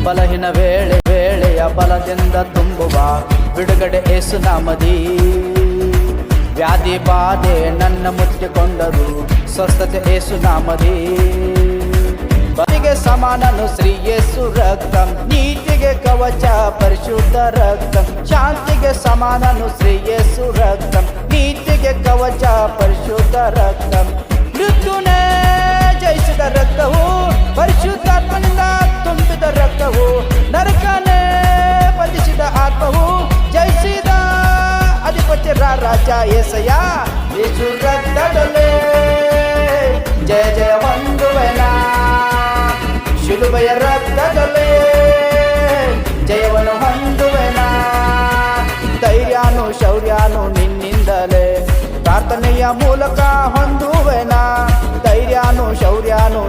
ಬಲಹೀನ ವೇಳೆಯ ಬಲದಿಂದ ತುಂಬುವ ಬಿಡುಗಡೆ ಯೇಸು ನಾಮದಿ. ವ್ಯಾಧಿ ಬಾಧೆ ನನ್ನ ಮುಚ್ಚಿಕೊಂಡರು ಸ್ವಸ್ಥತೆ ಯೇಸು ನಾಮದಿ. ಬಲಿಗೆ ಸಮಾನನು ಶ್ರೀ ಯೇಸು ರಕ್ತಂ, ನೀತಿಗೆ ಕವಚ ಪರಿಶುದ್ಧ ರಕ್ತಂ. ಶಾಂತಿಗೆ ಸಮಾನನು ಶ್ರೀ ಯೇಸು ರಕ್ತಂ, ನೀತಿಗೆ ಕವಚ ಪರಿಶುದ್ಧ ರಕ್ತಂ. ಮೃತ್ಯುನೇ ಜಯಿಸಿದ ರಕ್ತವು, ಪರಿಶುದ್ಧಾತ್ಮನಿಂದ ತುಂಬಿದ ರಕ್ತವು. ನರಕನೇ ಬಂಧಿಸಿದ ಆತ್ಮವು, ಜಯಿಸಿದ ಅಧಿಪತಿ ರಾಜ ಯೇಸಯ್ಯ. ಯೇಸು ರಕ್ತದಲ್ಲೇ ಜಯ ಜಯ ಹೊಂದುವೆನಾ, ಶಿಲುಬೆಯ ರಕ್ತದಲ್ಲೇ ಜಯವನ್ನು ಹೊಂದುವೆನಾ. ಧೈರ್ಯನು ಶೌರ್ಯನು ನಿನ್ನಿಂದಲೇ, ಪ್ರಾರ್ಥನೆಯ ಮೂಲಕ ಹೊಂದುವೆನಾ. ಧೈರ್ಯನು ಶೌರ್ಯನು